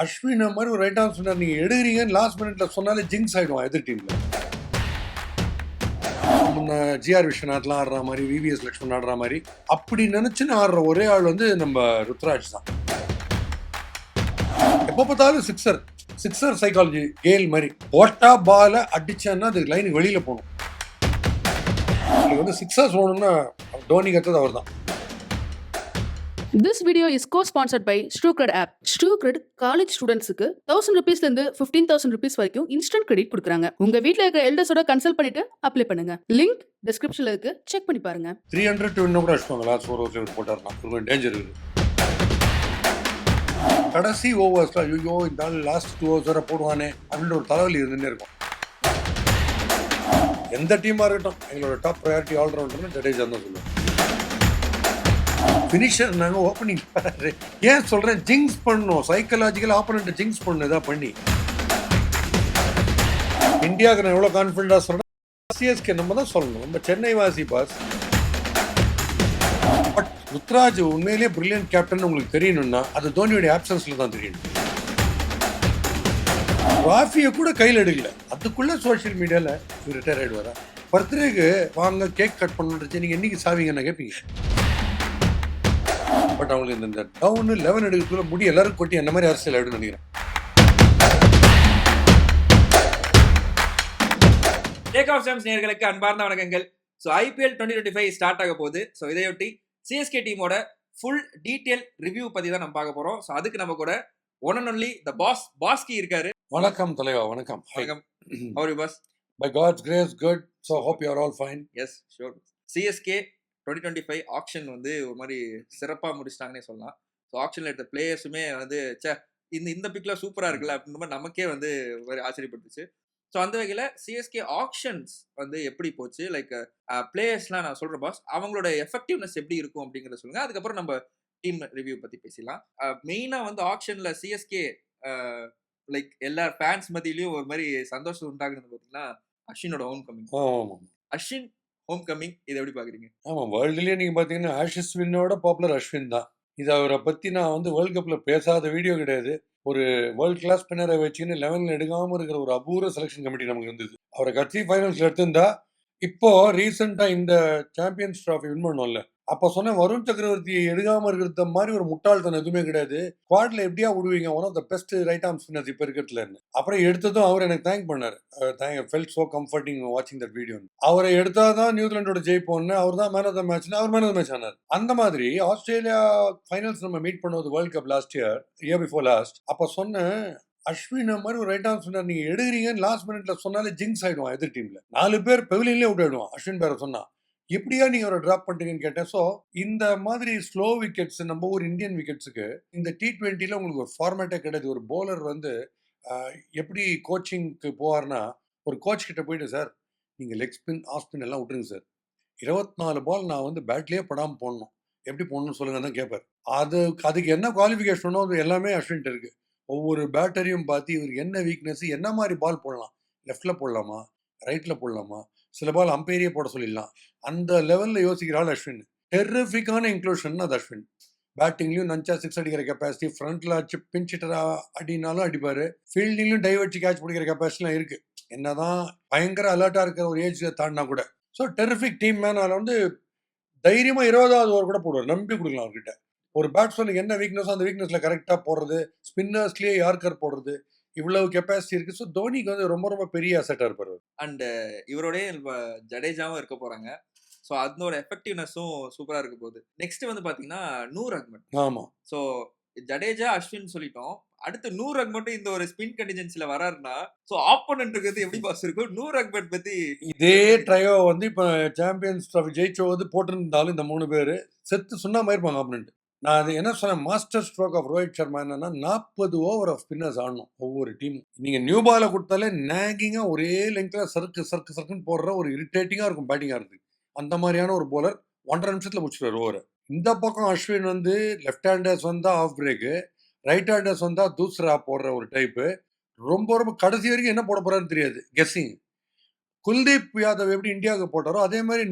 அஸ்வின் மாதிரி ஒரு right arm spinner நீங்க எடுக்கிறீங்கன்னு லாஸ்ட் மினிட்ல சொன்னாலே ஜிங்ஸ் ஆயிடும் எதிர் டீம்ல. முன்ன ஜிஆர் விஸ்வநாத்லாம் ஆடுற மாதிரி, விவிஎஸ் லட்சுமணன் ஆடுற மாதிரி அப்படி நினைச்சுன்னு ஆடுற ஒரே ஆள் வந்து நம்ம ருத்ராஜ் தான். எப்போ பார்த்தாலும் சிக்ஸர் சைக்காலஜி கேல் மாதிரி போட்டா பால அடிச்சான்னா அது லைனுக்கு வெளியில போகணும். வந்து சிக்ஸர்ஸ் போகணும்னா தோனி கத்தது அவர் தான். This video is co-sponsored by StrueCred app. StrueCred college ஸ்டூடெண்ட்ஸுக்கு 1000 rupeesல இருந்து 15,000 rupees வரைக்கும் இன்ஸ்டன்ட் கிரெடிட் கொடுக்குறாங்க. உங்க வீட்ல இருக்கிற எல்டர்ஸோட கன்சல்ட் பண்ணிட்டு அப்ளை பண்ணுங்க. லிங்க் டிஸ்கிரிப்ஷன்ல இருக்கு, செக் பண்ணி பாருங்க. 300 to இன்னும் கூட அடிச்சுவாங்க. லாஸ்ட் 4 ஓவர்ஸ்ல போட்டாருன்னா கொஞ்சம் டேஞ்சர் இருக்கு. கடைசி ஓவர்ஸ்ல ஐயோ இந்த நாள் லாஸ்ட் 2 ஓவர்ஸ் வரை போடுவானே அப்படின்ற ஒரு தலைவலி இருந்துட்டே இருக்கும். எந்த டீமா இருக்கட்டும் எங்களோட டாப் ப்ரையாரிட்டி ஆல்ரவுண்டர்னு ஜடேஜா தான் சொல்லுவோம். ஃபினிஷர் நாங்க ஓப்பனிங் பாரு. ஏன் சொல்றேன், ஜிங்ஸ் பண்ணணும், சைக்கலாஜிக்கல் ஆப்போனன்ட் ஜிங்ஸ் பண்ணணும். இதான் பண்ணி இந்தியாவுக்கு நான் எவ்வளவு கான்ஃபிடண்டா சொல்றேன், சிஎஸ்கே நம்ம தான் சொல்லணும், நம்ம சென்னை வாசி பாஸ். பட் ருத்ராஜ் உண்மையிலேயே பிரில்லியன்ட் கேப்டன் உங்களுக்கு தெரியணும்னா அது தோனியோட ஆப்சன்ஸ்ல தான் தெரியணும். ராஃபியை கூட கையில் எடுக்கல, அதுக்குள்ள சோசியல் மீடியால ரிட்டையர் ஆயிடுவாரா. பர்த்டேக்கு வாங்க கேக் கட் பண்ணுறது நீங்க என்னைக்கு சாவீங்கன்னு கேட்பீங்க. பட் அவங்களுக்கு இந்த டவுன் 11 எடுக்கிறதுக்குள்ள முடி எல்லாரும் கொட்டி என்ன மாதிரி அரசியல் ஆயிடும் நினைக்கிறேன். டேக் ஆஃப் சாம்ஸ் நேயர்களுக்கு அன்பார்ந்த வணக்கங்கள். ஸோ ஐபிஎல் 2025 ஸ்டார்ட் ஆக போகுது. ஸோ இதையொட்டி சிஎஸ்கே டீமோட ஃபுல் டீட்டெயில் ரிவ்யூ பத்தி தான் நம்ம பார்க்க போறோம். ஸோ அதுக்கு நம்ம கூட one and only the Baski இருக்காரு. வணக்கம் தலைவா. வணக்கம். வணக்கம். How you boss? By God's grace, good. So hope you are all fine. Yes, sure. CSK 2025 action வந்து ஒரு மாதிரி சிறப்பாக முடிச்சிட்டாங்கன்னே சொல்லலாம். ஸோ ஆக்ஷனில் எடுத்த பிளேயர்ஸுமே வந்து இந்த பிக்ல சூப்பராக இருக்குல்ல அப்படின்ற மாதிரி நமக்கே வந்து ஒரு ஆச்சரியப்பட்டுச்சு. ஸோ அந்த வகையில் சிஎஸ்கே ஆக்ஷன்ஸ் வந்து எப்படி போச்சு, லைக் பிளேயர்ஸ்லாம் நான் சொல்கிறேன் பாஸ், அவங்களோட எஃபெக்டிவ்னஸ் எப்படி இருக்கும் அப்படிங்கிறத சொல்லுங்க. அதுக்கப்புறம் நம்ம டீம் ரிவ்யூ பற்றி பேசலாம். மெயினாக வந்து ஆக்ஷனில் சிஎஸ்கே லைக் எல்லா ஃபேன்ஸ் மத்தியிலையும் ஒரு மாதிரி சந்தோஷம் உண்டாகுது பார்த்தீங்கன்னா அஸ்வினோட home coming. Ashwin home coming இதை எப்படி பாக்குறீங்க? ஆமா, வேர்ல்டுலயே நீங்க பாத்தீங்கன்னா ஆஷிஸ் வின்னோட பாப்புலர் அஸ்வின் தான். இது அவரை பத்தி நான் வந்து வேர்ல்ட் கப்ல பேசாத வீடியோ கிடையாது. ஒரு வேர்ல்ட் கிளாஸ் ஸ்பின்னரை வச்சுன்னு 11 எடுக்காம இருக்கிற ஒரு அபூர்வ செலக்ஷன் கமிட்டி நமக்கு இருந்தது. அவரை கட்சி ஃபைனல்ஸ்ல எடுத்திருந்தா இப்போ ரீசெண்டா இந்த சாம்பியன்ஸ் டிராஃபி வின் பண்ணோம்ல, அப்ப சொன்ன வருண் சக்கரவர்த்தி எடுக்காம இருக்கிறத மாதிரி ஒரு முட்டாள்தனம் எதுவுமே கிடையாது. குவாட்ல எப்படியா விடுவீங்க, one of the best right arm spinners இப்ப இருக்கிறதுல இருந்து. அப்புறம் எடுத்ததும் அவர் எனக்கு தேங்க் பண்ணாரு. ஃபெல்ட் சோ கம்ஃபர்டிங் வாட்சிங் தட் வீடியோ. அவரை எடுத்தாதான் நியூசிலாண்டோட ஜெயிப்போம்னு, அவர் தான் மேன் ஆஃப் த மேட்ச், அவர் மேன் ஆஃப் த மேட்ச் ஆனார். அந்த மாதிரி ஆஸ்திரேலியா ஃபைனல்ஸ் நம்ம மீட் பண்ணுவது world cup last year before last, அப்ப சொன்ன அஸ்வின் மாதிரி ஒரு ரைட் ஆர்ம் ஸ்பின்னர் நீங்க எடுக்கிறீங்கன்னு லாஸ்ட் மினிட்ல சொன்னாலே ஜிங்ஸ் ஆயிடுவான் எதிர் டீம்ல. 4 பேர் பெவிலியன்லேயே விட்டு ஆயிடுவான் அஸ்வின் பேரை சொன்னா. எப்படியா நீங்க அவரை டிராப் பண்ணிட்டீங்கன்னு கேட்டேன். ஸோ இந்த மாதிரி ஸ்லோ விக்கெட்ஸ் நம்ம ஒரு இந்தியன் விக்கெட்ஸுக்கு இந்த T20ல உங்களுக்கு ஒரு ஃபார்மேட்டே கிடையாது. ஒரு போலர் வந்து எப்படி கோச்சிங்க்கு போவார்னா, ஒரு கோச் கிட்ட போயிட்டு, சார் நீங்க லெக் ஸ்பின் ஆஃப் ஸ்பின் எல்லாம் விட்டுருங்க சார், 24 பால் நான் வந்து பேட்லேயே படாமல் போடணும், எப்படி போடணும்னு சொல்லுங்க தான் கேட்பார். அதுக்கு என்ன குவாலிஃபிகேஷனோ அது எல்லாமே அஸ்வின்ட்டு இருக்கு. ஒவ்வொரு பேட்டரியும் பார்த்து இவருக்கு என்ன வீக்னஸ், என்ன மாதிரி பால் போடலாம், லெஃப்ட்ல போடலாமா ரைட்ல போடலாமா, சில பால் அம்பையரே போட சொல்லிடலாம், அந்த லெவல்ல யோசிக்கிற ஆள் அஸ்வின். டெரிஃபிக்கான இன்க்ளூஷன் அது அஸ்வின். பேட்டிங்லயும் நஞ்சா 6 அடிக்கிற கெப்பாசிட்டி, ஃப்ரண்ட்ல பின்சிட்டரா அடினாலும் அடிப்பாரு, ஃபீல்டிங்லயும் டைவர்ட்சி கேட்ச் பிடிக்கிற கெப்பாசிட்டிலாம் இருக்கு. என்னதான் பயங்கர அலர்ட்டா இருக்கிற ஒரு ஏஜ் தாண்டினா கூட. So terrific team man. அதில் வந்து தைரியமா 20வது ஓவர் கூட போடுவார், நம்பி கொடுக்கலாம் அவர்கிட்ட. ஒரு பேட்ஸ்மேனுக்கு என்ன வீக்னஸோ அந்த வீக்னஸ்ல கரெக்டா போடுறது, ஸ்பின்னர்ஸ்லயே யார்கர் போடுறது, இவ்வளவு கெப்பாசிட்டி இருக்கு. ஸோ தோனிக்கு வந்து ரொம்ப ரொம்ப பெரிய அசெட்டா இருப்பாரு. அண்ட் இவரோடய ஜடேஜாவும் இருக்க போறாங்க. ஸோ அதனோட எஃபெக்டிவ்னஸும் சூப்பரா இருக்க போகுது. நெக்ஸ்ட் வந்து பாத்தீங்கன்னா நூர் அஹ்மத். ஆமா, ஸோ ஜடேஜா அஸ்வின் சொல்லிட்டோம், அடுத்து நூர் அஹ்மத் இந்த ஒரு ஸ்பின் கண்டிஜென்சில வராருன்னா ஸோ ஆப்போனன்ட்க்கு வந்து எப்படி பாஸ் இருக்கும்? நூர் அஹ்மத் பத்தி இதே ட்ரையோ வந்து இப்ப சாம்பியன்ஸ் ட்ராஃபி ஜெயிச்சோ வந்து போட்டிருந்தாலும் இந்த 3 பேரு செத்து சுண்ணாம இருப்பாங்க ஆப்போனன்ட். நான் அது என்ன சொன்னேன், master stroke of Rohit Sharma என்னன்னா 40 ஓவர் ஆஃப் ஸ்பின்னர்ஸ் ஆடணும் ஒவ்வொரு டீம். நீங்க நியூ பாலை கொடுத்தாலே நேகிங்கா ஒரே லெங்க்ல சர்க்குன்னு போடுற ஒரு இரிட்டேட்டிங்கா இருக்கும் பேட்டிங்கா இருக்கு. அந்த மாதிரியான ஒரு போலர் 1.5 நிமிஷத்துல முடிச்சுட்டாரு ஓவர். இந்த பக்கம் அஸ்வின் வந்து லெஃப்ட் ஹேண்டர்ஸ் வந்தா ஆஃப் பிரேக்கு, ரைட் ஹேண்டர்ஸ் வந்தா தூசரா போடுற ஒரு டைப்பு. ரொம்ப ரொம்ப கடைசி வரைக்கும் என்ன போட போறாருன்னு தெரியாது, கெஸ்ஸிங். குல்தீப் யாதவ் எப்படி இந்தியாவுக்கு போட்டாரோ அதே மாதிரி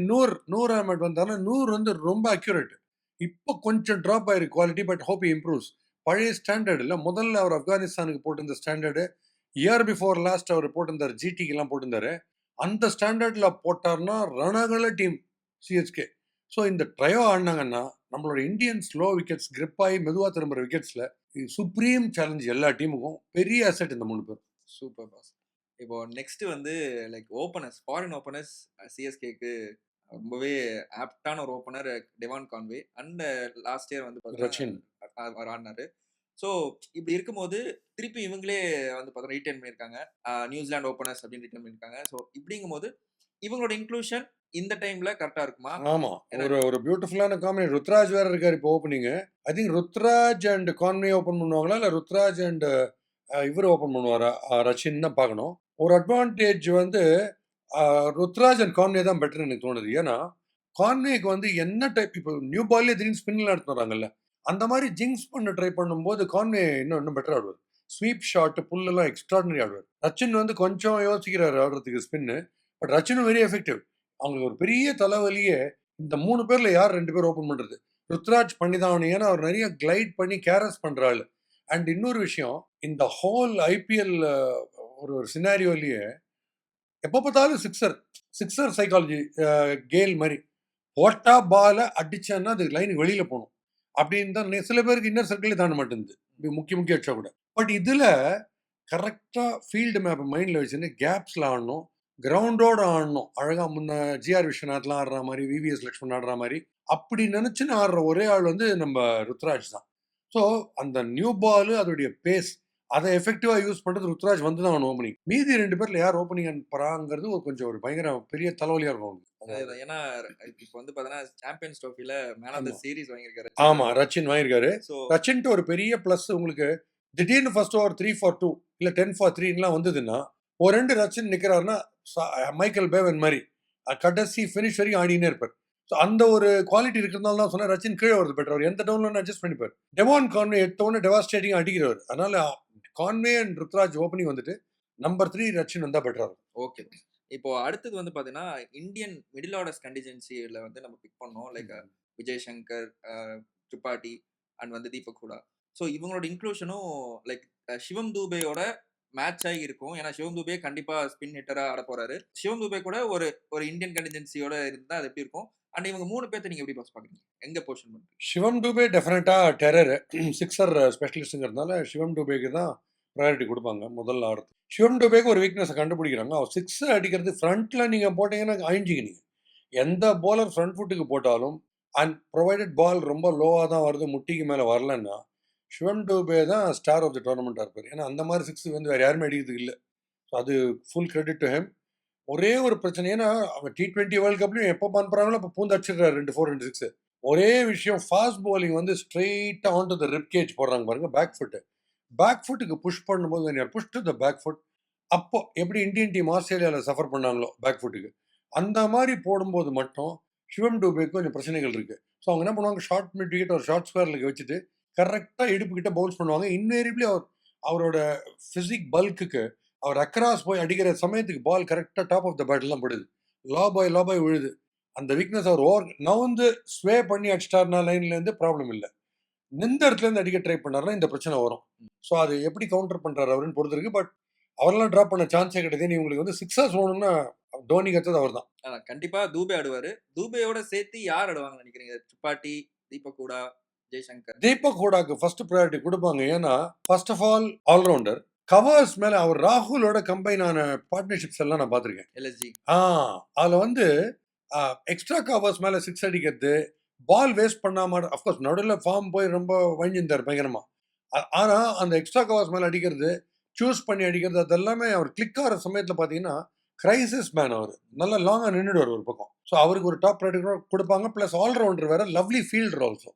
நூர் அஹ்மத் வந்தாலும் நூர் வந்து ரொம்ப அக்யூரேட். இப்போ கொஞ்சம் ட்ராப் ஆயிருக்கு குவாலிட்டி, பட் ஹோப் இம்ப்ரூவ்ஸ். பழைய ஸ்டாண்டர்ட் இல்ல. முதல்ல அவர் ஆப்கானிஸ்தானுக்கு போட்டிருந்த ஸ்டாண்டர்டு, இயர் பிஃபோர் லாஸ்ட் அவர் போட்டிருந்தாரு. ஜிடிக்குலாம் போட்டிருந்தாரு. அந்த ஸ்டாண்டர்ட்ல போட்டார்னா ரணகள டீம் சிஎஸ்கே. ஸோ இந்த ட்ரையோ ஆடுனாங்கன்னா, நம்மளோட இந்தியன் ஸ்லோ விக்கெட்ஸ் கிரிப் ஆகி மெதுவா திரும்புற விக்கெட்ஸ்ல சுப்ரீம் சேலஞ்ச் எல்லா டீமுக்கும். பெரிய அசெட் இந்த 3 பேர். Super boss. இப்போ நெக்ஸ்ட் வந்து லைக் ஓப்பனர்ஸ், ஃபாரின் ஓப்பனர்ஸ் சிஎஸ்கேக்கு ரொம்பவே ஆப்டான ஒரு opener Devon Conway and last year வந்து ரச்சின். அவர் ஆடினாரு. ஸோ இப்படி இருக்கும்போது திருப்பி இவங்களே வந்து பார்த்தா ரீட்டைன் பண்ணியிருக்காங்க. நியூசிலாந்து ஓப்பனர்ஸ் அப்படின்னு ரிட்டர்ன் பண்ணியிருக்காங்க. ஸோ இப்படிங்கும்போது இவங்களோட இன்க்ளூஷன் இந்த டைம்ல கரெக்டா இருக்குமா? ஆமா. ஒரு பியூட்டிஃபுல்லான காம்பினேஷன். ருத்ராஜ் வேற இருக்காரு இப்போ opening. I think Ruturaj and Conway open பண்ணுவாங்களா? இல்ல ருத்ராஜ் அண்ட் இவர் ஓப்பன் பண்ணுவாரா? ரச்சின் தான் பார்க்கணும். ஒரு அட்வான்டேஜ் வந்து ருத்ராஜ் அண்ட் கான்வே தான் பெட்டர் எனக்கு தோணுது. ஏன்னா கான்வேக்கு வந்து என்ன டைப் இப்போ நியூ பால்லே திடீர்னு ஸ்பின்ல எடுத்து வராங்கல்ல. அந்த மாதிரி ஜிங்ஸ் பண்ண ட்ரை பண்ணும்போது கான்வே இன்னும் பெட்டர் ஆடுவார். ஸ்வீப் ஷாட் புல்லெல்லாம் எக்ஸ்ட்ராடனரி ஆடுவார். ரச்சின் வந்து கொஞ்சம் யோசிக்கிறாரு ஆடுறதுக்கு ஸ்பின்னு. பட் ரச்சினும் வெரி எஃபெக்டிவ். அவங்களுக்கு ஒரு பெரிய தலைவலியே இந்த 3 பேர்ல யார் 2 பேர் ஓப்பன் பண்றது. ருத்ராஜ் பண்ணி தான் ஆகணும். ஏன்னா அவர் நிறைய கிளைட் பண்ணி கேரஸ் பண்ற ஆளு. அண்ட் இன்னொரு விஷயம், இந்த ஹோல் ஐபிஎல் ஒரு சினாரியோலயே எப்ப பார்த்தாலும் சிக்ஸர் சைக்காலஜி கேல் மாதிரி போட்டா பால அடிச்சான்னா அது லைனுக்கு வெளியில போகணும் அப்படின்னு தான் சில பேருக்கு இன்னர் சர்க்கிளே தாண்ட மாட்டேங்குது முக்கிய அடிச்சா கூட. பட் இதுல கரெக்டா ஃபீல்டு மேப் மைண்ட்ல வச்சுன்னு கேப்ஸ்ல ஆடணும், கிரவுண்டோட ஆடணும். அழகா முன்ன ஜிஆர் விஸ்வநாத்லாம் ஆடுற மாதிரி, விவிஎஸ் லட்சுமண் ஆடுற மாதிரி அப்படி நினைச்சுன்னு ஆடுற ஒரே ஆள் வந்து நம்ம ருத்ராஜ் தான். ஸோ அந்த நியூ பால் அதோடைய பேஸ் அதை எஃபெக்டிவா யூஸ் பண்றது ருத்ராஜ் வந்து தான் ஓப்பனிங். மீதி 2 பேர்ல யார் ஓப்பனிங் அனுப்புறாங்கிறது கொஞ்சம் ஒரு பயங்கர பெரிய தலைவலியா இருக்கும். ஏன்னா இப்போ வந்து பாத்தீங்கன்னா சாம்பியன்ஸ் ட்ரோஃபில மேன் ஆஃப் தி சீரிஸ் வாங்கியிருக்காரு. ஆமா, ரச்சின் வாங்கியிருக்காரு. ரச்சின்ட்டு ஒரு பெரிய பிளஸ் உங்களுக்கு திடீர்னு ஃபர்ஸ்ட் ஓவர் 3 for 2 இல்ல 10 for 3லாம் வந்ததுன்னா ஒரு 2 ரச்சின் நிக்கிறாருன்னா மைக்கேல் பேவன் மாதிரி கடைசி ஃபினிஷ் வரைக்கும் ஆடினே இருப்பார். ஸோ அந்த ஒரு குவாலிட்டி இருக்கிறதுனால தான் சொன்னா ரச்சின் கீழே வருது பெட்டர். அவர் எந்த டவுன்ல அட்ஜஸ்ட் பண்ணிப்பார். டெவான் கான்வே எடுத்தோன்னு டெவாஸ்டேட்டிங் அடிக்கிறவர். அதனால கான்வே அண்ட் ருத்ராஜ் ஓப்பனிங் வந்துட்டு நம்பர் 3 ரச்சின் வந்தா பெட்டரா இருக்கும். ஓகே. இப்போ அடுத்தது வந்து பாத்தீங்கன்னா இந்தியன் மிடில் ஆர்டர்ஸ் கண்டிஜென்சில வந்து நம்ம பிக் பண்ணோம். லைக் விஜய் சங்கர், திரிபாதி அண்ட் வந்து தீபக் ஹூடா. ஸோ இவங்களோட இன்க்ளூஷனும் லைக் சிவம் தூபேயோட மேட்ச் ஆகி இருக்கும். ஏன்னா சிவம் தூபே கண்டிப்பா ஸ்பின் ஹிட்டரா ஆட போறாரு. சிவம் தூபே கூட ஒரு இந்தியன் கண்டிஜென்சியோட இருந்தா அது எப்படி இருக்கும்? அண்ட் இவங்க 3 பேர்த்த நீங்க எப்படி பாஸ் பாக்குறீங்க? எங்க பொசிஷன் பண்றீங்க? சிவம் டூபே டெஃபினட்டா டெரர் சிக்ஸர் ஸ்பெஷலிஸ்ட்ங்கிறதுனால சிவம் டூபேக்கு தான் ப்ரையாரிட்டி கொடுப்பாங்க முதல்ல ஆடுறது. சிவம் டூபேக்கு ஒரு வீக்னஸை கண்டுபிடிக்கிறாங்க. அவர் சிக்ஸர் அடிக்கிறது ஃப்ரண்ட்ல நீங்க போட்டீங்கன்னா அழிஞ்சிங்க. நீங்க எந்த பாலர் ஃப்ரண்ட் ஃபுட்டுக்கு போட்டாலும் அண்ட் ப்ரொவைடட் பால் ரொம்ப லோவாக தான் வருது, முட்டிக்கு மேலே வரலன்னா சிவம் டூபே தான் ஸ்டார் ஆஃப் த டோர்னமெண்ட்டாக இருப்பார். ஏன்னா அந்த மாதிரி சிக்ஸ் வந்து வேறு யாருமே அடிக்கிறதுக்கு இல்லை. ஸோ அது ஃபுல் கிரெடிட் டு ஹெம். ஒரே ஒரு பிரச்சனை, ஏன்னா அவங்க T20 வேர்ல்ட் கப்லையும் எப்போ பண்ணுறாங்களோ அப்போ பூந்து அடிச்சிடுறாரு 2 4 2 6. ஒரே விஷயம், ஃபாஸ்ட் பவுலிங் வந்து ஸ்ட்ரெயிட்டாக on to the rib cage போடுறாங்க பாருங்க, பேக் ஃபுட்டுக்கு புஷ் பண்ணும்போது when you are pushed to the back foot, அப்போ எப்படி இந்தியன் டீம் ஆஸ்திரேலியாவில் சஃபர் பண்ணாங்களோ பேக் ஃபுட்டுக்கு, அந்த மாதிரி போடும்போது மட்டும் சிவம் டூபேக்கு கொஞ்சம் பிரச்சனைகள் இருக்கு. ஸோ அவங்க என்ன பண்ணுவாங்க, ஷார்ட் மிட் விக்கெட் ஒரு ஷார்ட் ஸ்கொயர்ல வச்சுட்டு கரெக்டாக இடுப்பு கிட்ட பவுன்ஸ் பண்ணுவாங்க. இன்வேரியபிளி அவரோட பிசிக் பல்க்குக்கு அவர் அக்ராஸ் போய் அடிக்கிற சமயத்துக்கு பால் கரெக்டாக டாப் ஆஃப் த பேட்டில் தான் படுது, லா பாய் விழுது. அந்த வீக்னஸ் அவர் ஓவர் நவுந்து ஸ்வே பண்ணி அடிச்சிட்டார்னா லைன்லேருந்து ப்ராப்ளம் இல்லை. நின்ற இடத்துல இருந்து அடிக்க ட்ரை பண்ணாருன்னா இந்த பிரச்சனை வரும். ஸோ அது எப்படி கவுண்டர் பண்றாரு அவருன்னு பொறுத்து இருக்கு. பட் அவரெல்லாம் ட்ராப் பண்ண சான்ஸே கிடையாது. இவங்களுக்கு வந்து சிக்ஸர்ஸ் வேணும்னா தோனி கத்தது அவர் தான். கண்டிப்பா தூபே ஆடுவாரு. தூபேயோட சேர்த்து யார் ஆடுவாங்க நினைக்கிறீங்க? திரிபாதி, தீபக் ஹூடா, ஜெய்சங்கர். தீபக் ஹூடாக்கு ஃபர்ஸ்ட் ப்ரையாரிட்டி கொடுப்பாங்க. ஏன்னா first of all all rounder. Covers மேல அவர் ராகுலோட கம்பைன் ஆன பார்ட்னர்ஷிப்ஸ் எல்லாம் நான் பார்த்துருக்கேன். LSG அதுல வந்து எக்ஸ்ட்ரா கவர்ஸ் மேல சிக்ஸ் அடிக்கிறது, பால் வேஸ்ட் பண்ணாம, அஃப்கோர்ஸ் நடுவில் ஃபார்ம் போய் ரொம்ப வழிஞ்சிருந்தார் பயங்கரமா. ஆனா அந்த எக்ஸ்ட்ரா கவர்ஸ் மேல அடிக்கிறது, சூஸ் பண்ணி அடிக்கிறது, அதெல்லாமே அவர் கிளிக் ஆகிற சமயத்தில் பார்த்தீங்கன்னா கிரைசிஸ் மேன். அவர் நல்லா லாங்காக நின்றுடுவார் ஒரு பக்கம். ஸோ அவருக்கு ஒரு டாப் ப்ரையாரிட்டி கொடுப்பாங்க. ப்ளஸ் ஆல்ரவுண்டர் வேற, லவ்லி ஃபீல்டர் ஆல்சோ.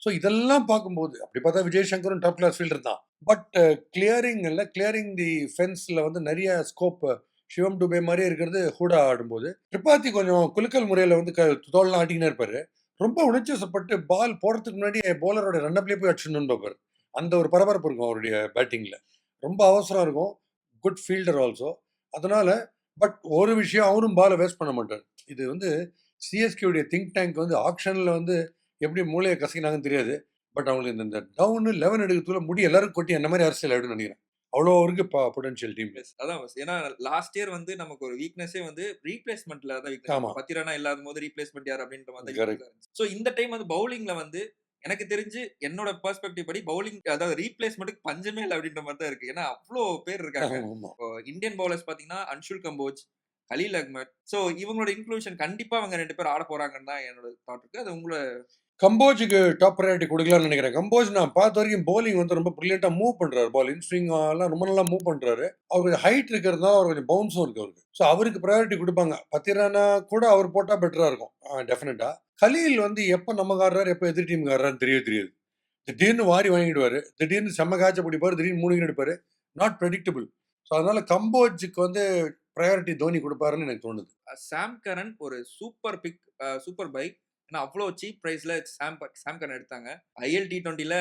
ஸோ இதெல்லாம் பார்க்கும்போது அப்படி பார்த்தா விஜய் சங்கரும் டாப் கிளாஸ் ஃபீல்டர் தான். பட் கிளியரிங் தி ஃபென்ஸில் வந்து நிறைய ஸ்கோப் சிவம் டூபே மாதிரியே இருக்கிறது ஹூடா ஆடும்போது. திரிபாதி கொஞ்சம் குலுக்கல் முறையில் வந்து தோல்லாம் ஆட்டிக்கினே இருப்பார். ரொம்ப உணர்ச்சிவசப்பட்டு பால் போடுறதுக்கு முன்னாடி போலரோட ரன்னப்லேயே போய் அடிச்சுன்னு பார்ப்பார். அந்த ஒரு பரபரப்பு இருக்கும் அவருடைய பேட்டிங்கில். ரொம்ப அவசரம் இருக்கும். Good fielder also. அதனால பட் ஒரு விஷயம், அவரும் பாலை வேஸ்ட் பண்ண மாட்டார். இது வந்து சிஎஸ்கேவுடைய திங்க் டேங்க் வந்து ஆக்ஷனில் வந்து எப்படி மூளையை கசக்கினாங்கன்னு தெரியாது. பட் அவங்களுக்கு இந்த டவுன் 11 எடுக்கிறதுக்குள்ள முடி எல்லாரும் கொட்டி என்ன மாதிரி அரசியல் ஆயிடும்னு நினைக்கிறேன். அவ்வளோ இருக்கு பொட்டன்ஷியல் டீம். Yes. அதான் boss. ஏன்னா லாஸ்ட் இயர் வந்து நமக்கு ஒரு வீக்னஸே வந்து ரீப்ளேஸ்மெண்ட்ல தான் வீக்னஸ். ஆமா. பத்திரானா இல்லாத போது ரீப்ளேஸ்மெண்ட் யார் அப்படின்ற மாதிரி Correct. தான். சோ இந்த டைம் வந்து பவுலிங்ல வந்து எனக்கு தெரிஞ்சு என்னோட பெர்ஸ்பெக்டிவ் படி பவுலிங் அதாவது ரீப்ளேஸ்மெண்ட்க்கு பஞ்சமே இல்ல அப்படின்ற மாதிரி தான் இருக்கு. ஏன்னா அவ்வளோ பேர் இருக்காங்க. ஆமா. இந்தியன் பவுலர்ஸ் பாத்தீங்கன்னா அன்ஷுல் கம்போஜ், கலீல் அஹ்மத். சோ இவங்களோட இன்க்ளூஷன் கண்டிப்பா அவங்க 2 பேர் ஆட போறாங்கன்னு தான் என்னோட தாட் இருக்கு. அது உங்களோட கம்போஜுக்கு டாப் ப்ரையாரிட்டி கொடுக்கலாம்னு நினைக்கிறேன். கம்போஜ் நான் பார்த்த வரைக்கும் bowling வந்து ரொம்ப பிரில்லியண்டா மூவ் பண்றாரு. பால் இன்ஸ்விங் எல்லாம் ரொம்ப நல்லா மூவ் பண்றாரு. அவர் கொஞ்சம் ஹைட் இருக்கிறதுனால அவர் கொஞ்சம் பவுன்ஸும் இருக்கு அவருக்கு. ஸோ அவருக்கு ப்ரையாரிட்டி கொடுப்பாங்க. பத்திரானா கூட அவர் போட்டா பெட்டரா இருக்கும் டெஃபினட்டா. கலீல் வந்து எப்போ நமக்கு ஆடுறாரு எப்போ எதிர் டீமுக்கு ஆடுறாருன்னு தெரியாது. திடீர்னு வாரி வாங்கிடுவாரு, திடீர்னு செம்ம காய்ச்ச பிடிப்பாரு, திடீர்னு 3 விக்கெட் எடுப்பாரு. Not predictable. ஸோ அதனால கம்போஜுக்கு வந்து ப்ரையாரிட்டி தோனி கொடுப்பாருன்னு எனக்கு தோணுது. சாம் கரன் ஒரு சூப்பர் பிக், சூப்பர் பை. ஏன்னா அவ்வளோ சீப் பிரைஸ்ல சாம் கரன் எடுத்தாங்க. IL T20ல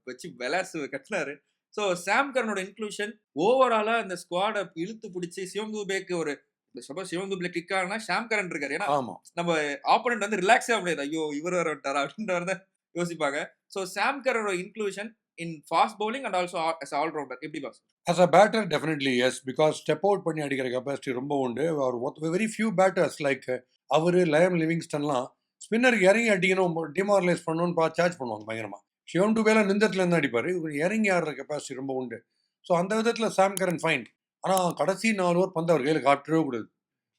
வச்சு விளாசு கட்டினாரு. ஸோ சாம் கரனோட இன்க்ளூஷன் ஓவராலா இந்த ஸ்குவாட இழுத்து பிடிச்சி சிவம் துபேக்கு ஒரு சப்போஸ் சிவம் துபே கிக் ஆனா ஷாம் கரன் இருக்காரு. ஏன்னா ஆமா. நம்ம ஆப்போனன்ட் வந்து ரிலாக்ஸே ஆக முடியாது. ஐயோ இவர் வர விட்டாரா அப்படின்ற மாதிரி தான் யோசிப்பாங்க. ஸோ சாம் கரனோட inclusion in fast bowling and also as all rounder எப்படி boss? As a batter, definitely yes. Because step out பண்ணி அடிக்கிற கெப்பாசிட்டி ரொம்ப உண்டு. அவர் வெரி ஃபியூ பேட்டர்ஸ் லைக் அவரு லயம் லிவிங்ஸ்டன்லாம் ஸ்பின்னருக்கு இறங்கி அடிக்கணும், டிமாரலைஸ் பண்ணணும்னு பார்த்து சார்ஜ் பண்ணுவாங்க பயங்கரமா. சிவம் டுபேல நிந்தத்துல இருந்து அடிப்பாரு. இவர் இறங்கி ஆடுற கெப்பாசிட்டி ரொம்ப உண்டு. ஸோ அந்த விதத்தில் சாம் கரன் ஃபைன். ஆனால் கடைசி 4 ஓவர் பந்து அவர் கையில் காட்டவே கூடாது.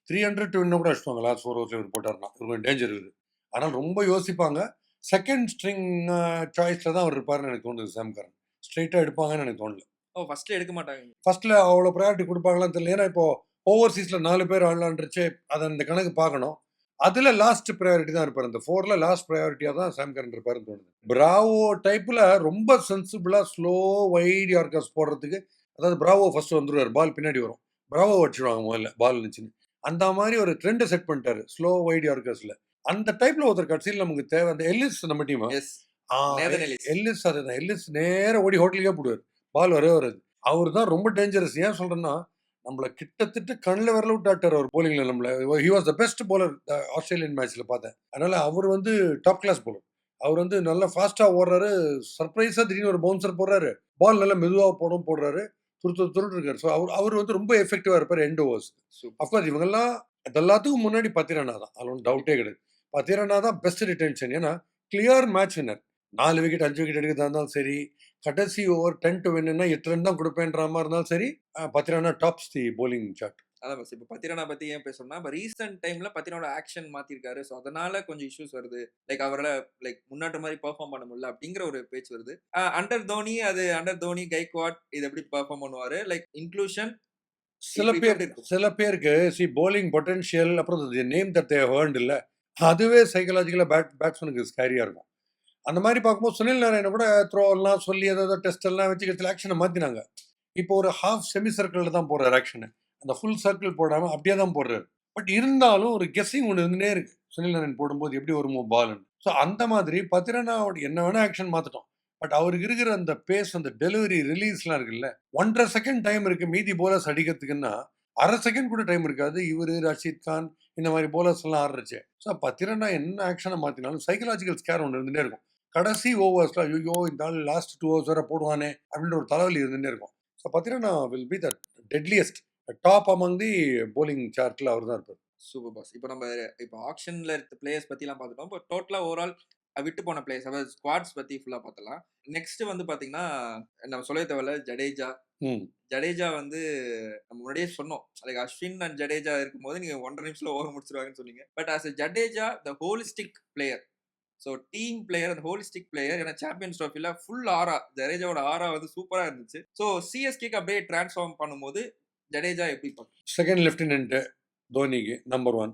300 to win கூட அடிச்சுவாங்க லாஸ்ட் 4 ஓவர்ஸில் இவர் போட்டார்னா. இவர் கொஞ்சம் டேஞ்சர் இருக்குது. ஆனால் ரொம்ப யோசிப்பாங்க. செகண்ட் ஸ்ட்ரிங் சாய்ஸில் தான் அவர் இருப்பாருன்னு எனக்கு தோணுது சாம் கரன். ஸ்ட்ரைட்டாக எடுப்பாங்கன்னு எனக்கு தோணல. ஃபர்ஸ்ட்ல எடுக்க மாட்டாங்க. ஃபர்ஸ்ட்ல அவ்வளோ ப்ரையாரிட்டி கொடுப்பாங்களான்னு தெரியல. ஏன்னா இப்போ ஓவர்சீஸில் 4 பேர் ஆடலான்றச்சு அதை அந்த கணக்கு பார்க்கணும். அதில் லாஸ்ட் ப்ரையாரிட்டி தான் இருப்பார். அந்த 4ல லாஸ்ட் ப்ரையாரிட்டியாக தான் சாம் கரன் இருப்பாருன்னு தோணுது. பிராவோ டைப்பில் ரொம்ப சென்சிபிளாக ஸ்லோ வைட் யார்கர்ஸ் போடுறதுக்கு, அதாவது பிராவோ ஃபர்ஸ்ட் வந்துடுவார், பால் பின்னாடி வரும், பிராவோ வச்சுருவாங்க முதல்ல பால் இருந்துச்சுன்னு. அந்த மாதிரி ஒரு ட்ரெண்டை செட் பண்ணிட்டாரு ஸ்லோ வைட் யார்கர்ஸில். அந்த டைப்பில் ஒருத்தர் கட்சியில் நமக்கு தேவை. அந்த எல்லிஸ் நம்ம டீம் எல்லிஸ், அதுதான் எல்லிஸ் நேராக ஓடி ஹோட்டலுக்கே போடுவார், பால் வரவே வராது. அவர் தான் ரொம்ப டேஞ்சரஸ். ஏன் சொல்றேன்னா நம்மளை கிட்டத்தட்ட கண்ணில் வரல விட்டாட்டார் அவர் போலிங்ல. நம்மள he was the best bowler Australian மேட்ச்ல பார்த்தேன். அதனால அவர் வந்து டாப் கிளாஸ் போலர். அவர் வந்து நல்லா ஃபாஸ்டா ஓடுறாரு, சர்ப்ரைஸா திடீர்னு ஒரு பவுன்சர் போடுறாரு, பால் நல்லா மெதுவாக போடுறாரு, துருட்டு இருக்காரு. ஸோ அவர் வந்து ரொம்ப எஃபெக்டிவா இருப்பார் எண்ட் ஓவர்ஸ். அஃப்கோர்ஸ் இவங்கெல்லாம் எல்லாத்துக்கும் முன்னாடி பத்திரனா தான், அது ஒன்றும் டவுட்டே கிடையாது. பத்திரனா தான் பெஸ்ட் ரிட்டென்ஷன். ஏன்னா clear match winner. 4 wicket 5 wicket எடுக்கிறதா இருந்தாலும் சரி, கடைசி ஓவர் 10 to win 8 ரன் தான் கொடுப்பேன்ற மாதிரி இருந்தாலும் சரி, பத்திரானா டாப்ஸ் தி bowling chart. அதான் பஸ். இப்போ பத்திரானா பத்தி ஏன் பேசணும்னா, இப்போ ரீசெண்ட் டைம்ல பத்திரானோட ஆக்ஷன் மாத்திருக்காரு. ஸோ அதனால கொஞ்சம் இஷ்யூஸ் வருது. லைக் அவரால் லைக் முன்னாடி மாதிரி பெர்ஃபார்ம் பண்ண முடியல அப்படிங்கிற ஒரு பேச்சு வருது. அண்டர் தோனி கைக்வாட் இது எப்படி பெர்ஃபார்ம் பண்ணுவாரு? லைக் இன்க்ளூஷன் சில பேருக்கு bowling பொட்டன்ஷியல், அப்புறம் நேம் தட் தே ஹர்ன்ட் இல்ல, அதுவே சைக்கலாஜிக்கலா பேட்ஸ்மேனுக்கு ஸ்கேரியா இருக்கும். அந்த மாதிரி பார்க்கும்போது சுனில் நாராயண கூட த்ரோ எல்லாம் சொல்லி ஏதாவது டெஸ்ட் எல்லாம் வச்சு கட்சியில் ஆக்ஷனை மாற்றினாங்க. இப்போ ஒரு ஹாஃப் செமி சர்க்கிளில் தான் போடுறாரு ஆக்ஷனை, அந்த ஃபுல் சர்க்கிள் போடாமல் அப்படியே தான் போடுறாரு. பட் இருந்தாலும் ஒரு கெஸ்ஸிங் ஒன்று இருந்துனே இருக்கு, சுனில் நாராயண் போடும்போது எப்படி வருமோ பால்னு. ஸோ அந்த மாதிரி பத்திரனாவோட என்ன வேணா ஆக்ஷன் மாற்றிட்டோம். பட் அவருக்கு இருக்கிற அந்த பேஸ், அந்த டெலிவரி ரிலீஸ்லாம் இருக்குல்ல, 1.5 செகண்ட் டைம் இருக்கு மீதி போலர்ஸ் அடிக்கிறதுக்குன்னா 1/2 செகண்ட் கூட டைம் இருக்காது. இவரு ரஷீத் கான் இந்த மாதிரி போலர்ஸ் எல்லாம் ஆடுறச்சு. ஸோ பத்திரனா என்ன ஆக்ஷனை மாற்றினாலும் சைக்கலாஜிக்கல் ஸ்கேர் ஒன்று இருந்துட்டே இருக்கும். கடைசி ஓவர்ஸ்ல ஐயோ இந்த ஆள் லாஸ்ட் 2 ஓவர்ஸ் வரை போடுவானே அப்படின்ற ஒரு தலைவலி இருந்துட்டே இருக்கும். ஸோ பார்த்தீங்கன்னா will be the deadliest top among the bowling சார்ட்ல அவர் தான் இருப்பார். Super boss. இப்போ நம்ம இப்போ ஆக்ஷன்ல இருக்க பிளேயர்ஸ் பத்திலாம் பார்த்துட்டோம். இப்போ டோட்டலா ஓவரால் விட்டு போன பிளேயர்ஸ், அதாவது ஸ்குவாட்ஸ் பத்தி ஃபுல்லா பார்த்தலாம். நெக்ஸ்ட் வந்து பாத்தீங்கன்னா நம்ம சொல்ல தேவையில்ல, ஜடேஜா வந்து நம்ம முன்னாடியே சொன்னோம். லைக் அஸ்வின் அண்ட் ஜடேஜா இருக்கும்போது நீங்க 1.5 நிமிஷத்துல ஓவர் முடிச்சிருவாங்கன்னு சொன்னீங்க. But as Jadeja the holistic player, so team player and holistic player. ஏன்னா சாம்பியன்ஸ் ட்ரோஃபில ஃபுல் ஆரா, ஜடேஜாவோட ஆரா வந்து சூப்பரா இருந்துச்சு. ஸோ சிஎஸ்கேக்கு அப்படியே டிரான்ஸ்ஃபார்ம் பண்ணும்போது ஜடேஜா எப்படி பார்க்கும்? செகண்ட் லெஃப்டினன்ட் தோனிக்கு நம்பர் 1,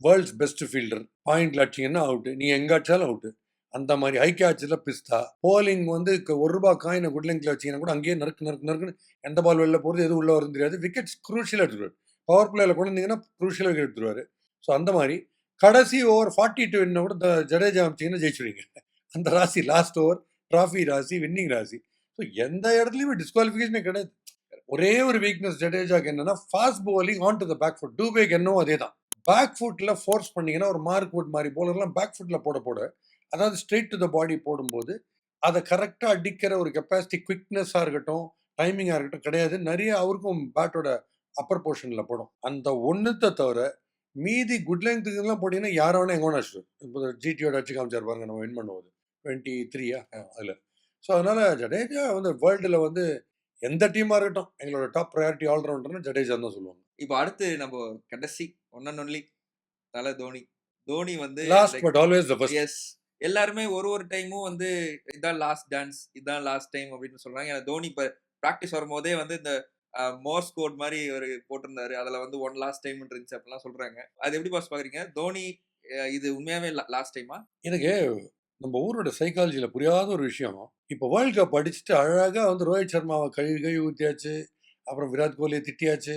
வேர்ல்ட்ஸ் பெஸ்ட் ஃபீல்டர். பாயிண்ட்ல அடிச்சிங்கன்னா அவுட்டு, நீ எங்க அடிச்சாலும் அவுட்டு. அந்த மாதிரி ஹை கேட்சில் பிஸ்தா. போலிங் வந்து ₹1 காயினை குட்லிங்கில் வச்சிங்கன்னா கூட அங்கேயே நறுக்குன்னு எந்த பால் வெளில போகிறது எது உள்ள வருது தெரியாது. விக்கெட்ஸ் குரூஷியலாக எடுத்துருவார். பவர் பிளேயில் கொண்டு வந்தீங்கன்னா குரூஷியலாக விக்கெட் எடுத்துருவார். ஸோ அந்த மாதிரி கடைசி ஓவர் 40 to win கூட ஜடேஜா அமைச்சிங்கன்னா ஜெயிச்சுடுவீங்க. அந்த ராசி லாஸ்ட் ஓவர் ட்ராஃபி ராசி, வின்னிங் ராசி. ஸோ எந்த இடத்துலையுமே டிஸ்குவாலிஃபிகேஷனே கிடையாது. ஒரே ஒரு வீக்னஸ் ஜடேஜாக்கு என்னன்னா fast bowling on to the back foot. டூபேக் என்னவோ அதே தான். பேக் ஃபுட்டில் ஃபோர்ஸ் பண்ணிங்கன்னா ஒரு மார்க் வுட் மாதிரி போலர்லாம் பேக் ஃபுட்டில் போட அதாவது ஸ்ட்ரெயிட் டு த பாடி போடும்போது அதை கரெக்டா அடிக்கிற ஒரு கெப்பாசிட்டி, குவிக்னஸா இருக்கட்டும், டைமிங்கா இருக்கட்டும் கிடையாது. நிறைய அவருக்கும் பேட்டோட அப்பர் போர்ஷன்ல படும். அந்த ஒண்ணுத்த தவிர மீதி குட் லெங்க்த்துக்குலாம் போட்டீங்கன்னா யார வேணா எங்க வேணா அடிச்சிடும். இப்போ ஜிடியோட அடிச்சு காமிச்சார் பாருங்க நம்ம வின் பண்ணும்போது 23 அதுல. ஸோ அதனால ஜடேஜா வந்து வேர்ல்டுல வந்து எந்த டீமா இருக்கட்டும் எங்களோட டாப் ப்ரையாரிட்டி ஆல்ரவுண்டர்னு ஜடேஜா தான் சொல்லுவாங்க. இப்போ அடுத்து நம்ம கடைசி ஒன் அண்ட் ஒன்லி தல தோனி. தோனி வந்து last but always the first. Yes, எல்லாருமே ஒரு டைமும் வந்து இதான் லாஸ்ட் டான்ஸ், இதான் லாஸ்ட் டைம் அப்படின்னு சொல்றாங்க. ஏன்னா தோனி இப்ப பிராக்டிஸ் வரும்போதே வந்து இந்த மோர்ஸ் கோட் மாதிரி ஒரு போட்டிருந்தாரு. அதுல வந்து ஒன் லாஸ்ட் டைம் இருந்துச்சு அப்படிலாம் சொல்றாங்க. அது எப்படி பாஸ் பாக்குறீங்க? தோனி இது உண்மையாவே லாஸ்ட் டைமா? எனக்கு நம்ம ஊரோட சைக்காலஜில புரியாத ஒரு விஷயம். இப்போ வேர்ல்ட் கப் அடிச்சுட்டு அழகா வந்து ரோஹித் சர்மாவை கழுவி ஊத்தியாச்சு. அப்புறம் விராட் கோலியை திட்டியாச்சு.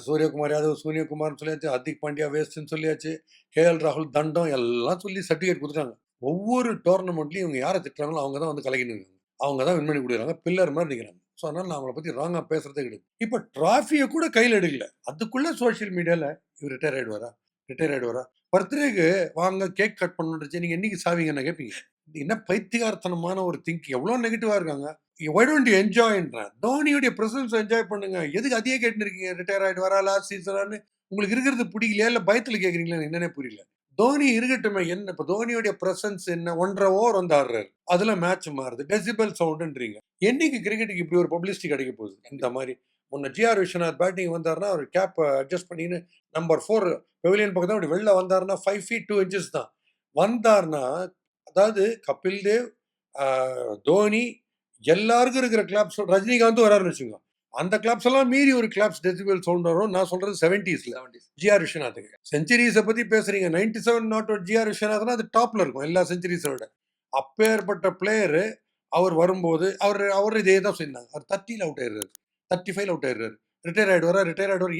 சூரியகுமார் யாதவ் சூரியகுமார்னு சொல்லியாச்சு. ஹர்திக் பாண்டியா வேஸ்ட்னு சொல்லியாச்சு. கேஎல் ராகுல் தண்டம் எல்லாம் சொல்லி சர்டிஃபிகேட் கொடுத்துட்டாங்க. ஒவ்வொரு டோர்னமெண்ட்லையும் இவங்க யாரை திட்டுறாங்களோ அவங்க தான் வந்து கலக்கின்னு இருக்காங்க. அவங்க தான் வின் பண்ணி கொடுக்குறாங்க. பில்லர் மாதிரி நிற்கிறாங்க. ஸோ அதனால நான் அவங்கள பற்றி ராங்காக பேசுறதே கிடையாது. இப்போ டிராஃபியை கூட கையில் எடுக்கல. அதுக்குள்ள சோஷியல் மீடியாவில் இவர் ரிட்டையர் ஆயிடுவாரா பர்த்டேக்கு வாங்க கேக் கட் பண்ணுச்சு. நீங்க என்னைக்கு சாவீங்கன்னு கேட்பீங்க. இது என்ன பைத்தியகார்த்தனமான ஒரு திங்க். எவ்வளவு நெகட்டிவா இருக்காங்க. why don't you enjoyன்றேன். தோனியுடைய பிரசன்ஸ் என்ஜாய் பண்ணுங்க. எதுக்கு அதையே கேட்டுன்னு இருக்கீங்க? ரிட்டையர் ஆயிடுவாரா லாஸ்ட் சீசனான்னு உங்களுக்கு இருக்கிறது பிடிக்கலையா இல்ல பயத்துல கேக்குறீங்களா? என்னன்னே புரியல. தோனி இருக்கட்டுமே. என்ன இப்ப தோனியுடைய பிரசன்ஸ் என்ன? 1.5 ஓவர் வந்து ஆடுறாரு. அதுல மேட்ச் மாறுது. டெசிபல் சவுண்ட்ன்றீங்க. என்னைக்கு கிரிக்கெட்டுக்கு இப்படி ஒரு பப்ளிசிட்டி கிடைக்க போகுது? இந்த மாதிரி முன்ன ஜிஆர் விஸ்வநாத் பேட்டிங் வந்தாருன்னா அவர் கேப் அட்ஜஸ்ட் பண்ணின்னு நம்பர் 4 பெவிலியன் பக்கம் தான் அப்படி வெளில வந்தாருன்னா 5 feet 2 inches தான் வந்தாருன்னா, அதாவது கபில் தேவ், தோனி எல்லாருக்கும் இருக்கிற கிளாப்ஸ் ரஜினிகாந்தும் வராருன்னு வச்சுக்கோங்க. அந்த கிளாப்ஸ் எல்லாம் மீறி ஒரு கிளாப்ஸ் டெசிபல் சவுண்ட் வரும். நான் சொல்றது 70sல ஜிஆர் விஸ்வநாத்துக்கு. செஞ்சுரிஸை பத்தி பேசுறீங்க. 97 நாட் அவுட் ஜிஆர் விஸ்வநாத்னா அது டாப்ல இருக்கும் எல்லா செஞ்சுரிஸை விட. அப்பேற்பட்ட பிளேயரு அவர் வரும்போது அவர் இதே தான் சொன்னாங்க. அவர் 30ல அவுட் ஆயிடுறாரு, 35 அவுட் ஆயிடுறாரு. ரிட்டையர் ஆயிடுவார்.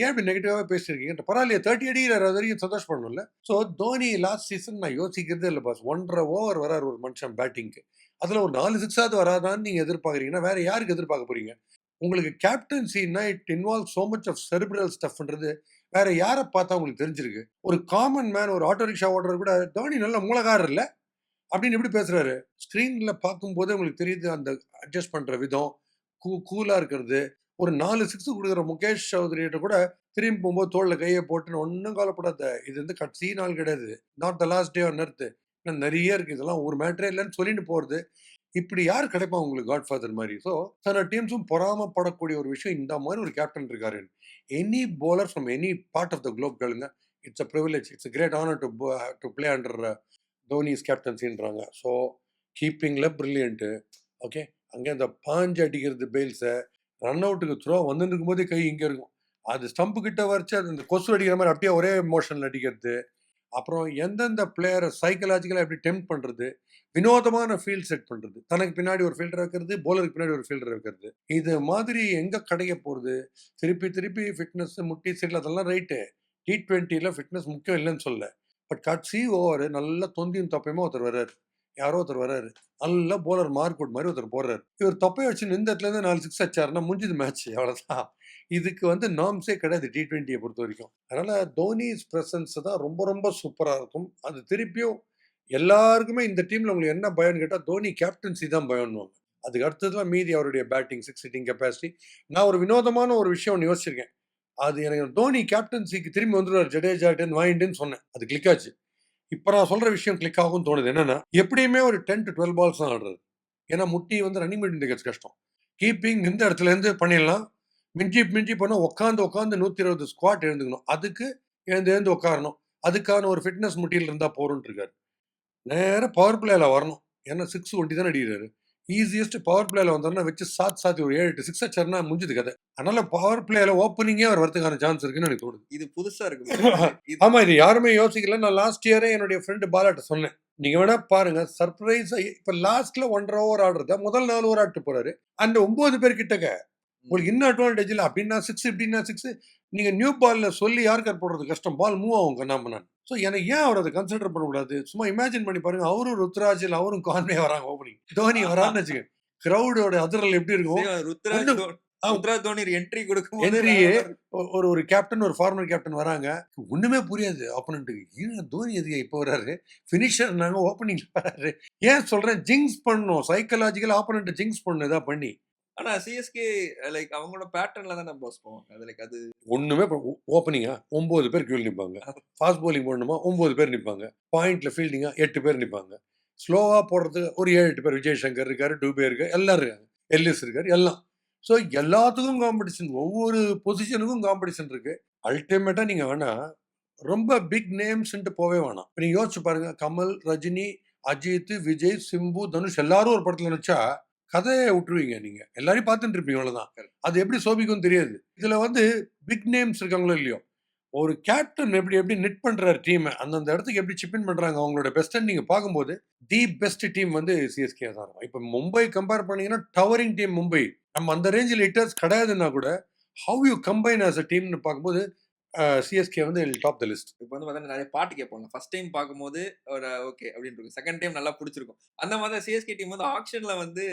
ஏன் இப்படி நெகட்டிவாவே பேசிருக்கீங்க? பரவாயில்லையே 30 அடிக்கிறார். அது வரைக்கும் சந்தோஷப்படணும்ல. ஸோ தோனி லாஸ்ட் சீசன் நான் யோசிக்கிறதே இல்லை பாஸ். 1.5 ஓவர் வராரு ஒரு மனுஷன் பேட்டிங்க்கு. அதுல ஒரு 4 6 வராதான்னு நீங்க எதிர்பார்க்குறீங்கன்னா வேற யாருக்கு எதிர்பார்க்க போறீங்க? உங்களுக்கு கேப்டன்சின்னா it involve so much of cerebral ஸ்டஃப்ன்றது வேற யாரை பார்த்தா உங்களுக்கு தெரிஞ்சிருக்கு? ஒரு காமன் மேன், ஒரு ஆட்டோ ரிக்ஷா ஓட்டுறது கூட தோனி நல்ல மூலகாரர் இல்ல அப்படின்னு எப்படி பேசுறாரு? ஸ்கிரீன்ல பார்க்கும்போது உங்களுக்கு தெரியுது அந்த அட்ஜஸ்ட் பண்ற விதம், கூலா இருக்கிறது. ஒரு 4 6 கொடுக்குற முகேஷ் சௌத்ரியிட்ட கூட திரும்பி போகும்போது தோல்ல கையை போட்டுன்னு ஒன்றும் கவலைப்படாத, இது வந்து கடைசி நாள் கிடையாது, not the last day on earth, இன்னும் நிறைய இருக்கு, இதெல்லாம் ஒரு மேட்டரே இல்லைன்னு சொல்லிட்டு போறது. இப்படி யார் கிடைப்பா உங்களுக்கு காட்ஃபாதர் மாதிரி? ஸோ சில டீம்ஸும் பொறாமப்படக்கூடிய ஒரு விஷயம் இந்த மாதிரி ஒரு கேப்டன் இருக்காரு. Any bowler from any part of the globe கேளுங்க, it's a privilege, it's a great honour to play under Dhoni's கேப்டன்சின்றாங்க. ஸோ கீப்பிங்கில் ப்ரில்லியன்ட்டு. ஓகே, அங்கே அந்த பாஞ்சு அடிக்கிறது பெயில்ஸை ரன் அவுட்டுக்கு த்ரோ வந்துட்டு இருக்கும்போதே கை இங்கே இருக்கும். அது ஸ்டம்ப்பு கிட்ட வரைச்சு அது இந்த கொசு அடிக்கிற மாதிரி அப்படியே ஒரே மோஷனில் அடிக்கிறது. அப்புறம் எந்தெந்த பிளேயரை சைக்கலாஜிக்கலாக எப்படி டெம்ப் பண்ணுறது, வினோதமான ஃபீல்ட் செட் பண்ணுறது, தனக்கு பின்னாடி ஒரு ஃபீல்டர் வைக்கிறது, போலருக்கு பின்னாடி ஒரு ஃபீல்டர் வைக்கிறது, இது மாதிரி எங்கே கிடைக்க போகிறது? திருப்பி ஃபிட்னஸ் முட்டி சைடில் அதெல்லாம் ரைட்டு. T20ல ஃபிட்னஸ் முக்கியம் இல்லைன்னு சொல்ல. பட் கட்சி ஓவர் நல்லா தொந்தியும் தப்பையுமா ஒருத்தர் வர்றாரு, யாரோ ஒருத்தர் வர்றாரு, நல்லா போலர் மார்க்வுட் மாதிரி ஒருத்தர் போடுறாரு. இவர் தொப்பையை வச்சு இந்த இடத்துல இருந்து 4 6 அடிச்சாருன்னா முடிஞ்சது மேட்ச், அவ்வளோதான். இதுக்கு வந்து நார்ம்ஸே கிடையாது T20யை பொறுத்த வரைக்கும். அதனால தோனிஸ் பிரசன்ஸ் தான் ரொம்ப ரொம்ப சூப்பராக இருக்கும். அது திருப்பியும் எல்லாருக்குமே இந்த டீம்ல உங்களுக்கு என்ன பயம்னு கேட்டால் தோனி கேப்டன்சி தான் பயம்னுவாங்க. அதுக்கு அடுத்ததுலாம் மீதி அவருடைய பேட்டிங், சிக்ஸ் ஹிட்டிங் கெப்பாசிட்டி. நான் ஒரு வினோதமான ஒரு விஷயம் ஒன்று யோசிச்சிருக்கேன். அது எனக்கு தோனி கேப்டன்சிக்கு திரும்பி வந்துடுவார் ஜடேஜாட்டேன்னு வாங்கிட்டுன்னு சொன்னேன். அது கிளிக் ஆச்சு. இப்போ நான் சொல்ற விஷயம் கிளிக் ஆகும் தோணுது. என்னன்னா, எப்படியுமே ஒரு 10 to 12 பால்ஸ் தான் ஆடுறது. ஏன்னா முட்டி வந்து ரன்னிங் பண்ணிட்டு கஷ்டம். கீப்பிங் இந்த இடத்துல இருந்து பண்ணிடலாம். மிஞ்சி போனால் உட்காந்து 120 ஸ்குவாட் எழுந்துக்கணும். அதுக்கு எழுந்து உட்காரணும். அதுக்கான ஒரு ஃபிட்னஸ் முட்டியில் இருந்தால் போறோன்ட்டு இருக்காரு. நேராக பவர் பிளேல வரணும். ஏன்னா 6 ஒண்டி தான் அடிக்கிறாரு. ஈஸியஸ்ட் பவர் பிளேல வந்தோம்னா வச்சு சாத்தி ஒரு 7 8 6 அடிச்சாருன்னா முடிஞ்சது கதை. அதனால பவர் பிளேல ஓப்பனிங்கே அவர் வரதுக்கான சான்ஸ் இருக்குன்னு எனக்கு தோணுது. இது புதுசா இருக்கு. ஆமா, இது யாருமே யோசிக்கல. நான் லாஸ்ட் இயரே என்னுடைய ஃப்ரெண்டு பாலாட்ட சொன்னேன். நீங்க வேணா பாருங்க, சர்ப்ரைஸா இப்ப லாஸ்ட்ல 1.5 ஓவர் ஆடுறத முதல் 4 ஓவர் ஆட்டு போறாரு. அந்த 9 பேர் கிட்டக்க உங்களுக்கு இன்னும் அட்வான்டேஜ் இல்லை. அப்படின்னா 6 இப்படின்னா 6 நீங்க நியூ பால்ல சொல்லி யாருக்கார் போடுறது கஷ்டம். பால் மூவ் ஆகும் கண்ணாமண்ணான். ஸோ எனக்கு ஏன் அவர் அதை கன்சிடர் பண்ணக்கூடாது? சும்மா இமேஜின் பண்ணி பாருங்க, அவரும் ருத்ராஜ் இல்லை, அவரும் கான்வே வராங்க ஓப்பனிங், தோனி வரான்னு வச்சுக்க, கிரௌடோட அதிரல் எப்படி இருக்கும்? ஆ. ருத்ராஜ் தோனி என்ட்ரி கொடுக்கும்போது என்ட்ரியே வேற மாதிரி ஒரு கேப்டன், ஒரு ஃபார்மர் கேப்டன் வராங்க. ஒண்ணுமே புரியாது ஆப்போனன்ட்க்கு. ஏன் தோனி எதுக்கு இப்ப வராரு? ஃபினிஷர்னாங்க ஓப்பனிங்ல வராரு. ஏன் சொல்றேன் ஜிங்க்ஸ் பண்ணணும். சைக்காலஜிக்கலா ஆப்போனன்ட்ட ஜிங்க்ஸ் பண்ணணும் ஏதாவது பண்ணி. ஆனா சிஎஸ்கே லைக் அவங்களோட பேட்டர்ன்ல தானே பாஸ் போவாங்க. அது லைக் அது ஒண்ணுமே ஓப்பனிங்கா 9 பேர் கியூல நிப்பாங்க. ஃபாஸ்ட் பவுலிங் போடணுமா 9 பேர் நிப்பாங்க. பாயிண்ட்ல ஃபீல்டிங்கா 8 பேர் நிப்பாங்க. ஸ்லோவா போடுறதுக்கு ஒரு 7, 8 பேர். விஜய் சங்கர் இருக்காரு, டூபே இருக்காரு, எல்லாரும் இருக்காங்க. எல்லிஸ் இருக்காரு, எல்லாம். ஸோ எல்லாத்துக்கும் காம்படிஷன். ஒவ்வொரு பொசிஷனுக்கும் காம்படிஷன் இருக்கு. அல்டிமேட்டா நீங்க வேணா ரொம்ப பிக் நேம்ஸ்ன்ட்டு போவே வேணாம். இப்ப நீங்க யோசிச்சு பாருங்க. கமல், ரஜினி, அஜித், விஜய், சிம்பு, தனுஷ் எல்லாரும் ஒரு படத்துல நடிச்சா கதைய விட்டுருவீங்க நீங்க. எல்லாரையும் பார்த்துட்டு இருப்பீங்க அவ்வளவுதான். அது எப்படி சோபிக்கும் தெரியாது. இதுல வந்து பிக் நேம்ஸ் இருக்காங்களோ இல்லையோ, ஒரு கேப்டன் எப்படி நிட் பண்றாரு டீம் அந்தந்த இடத்துக்கு எப்படி சிப் இன் பண்றாங்க அவங்களோட பெஸ்ட் நீங்க பார்க்கும்போது தி பெஸ்ட் டீம் வந்து சிஎஸ்கே தான் இருக்கும். இப்ப மும்பை கம்பேர் பண்ணீங்கன்னா டவரிங் டீம் மும்பை. நம்ம அந்த ரேஞ்சில் ஹிட்டர்ஸ் கிடையாதுன்னா கூட how you combine as a டீம்னு பார்க்கும்போது சிஎஸ்கே வந்து டாப் த லிஸ்ட். இப்போ வந்து பார்த்தீங்கன்னா நிறைய பாட்டு கேட்போம். ஃபர்ஸ்ட் டைம் பார்க்கும்போது ஒரு ஓகே அப்படின்னு இருக்கும். செகண்ட் டைம் நல்லா பிடிச்சிருக்கும். அந்த மாதிரி தான் சிஎஸ்கே டீம் வந்து ஆக்ஷன்ல வந்து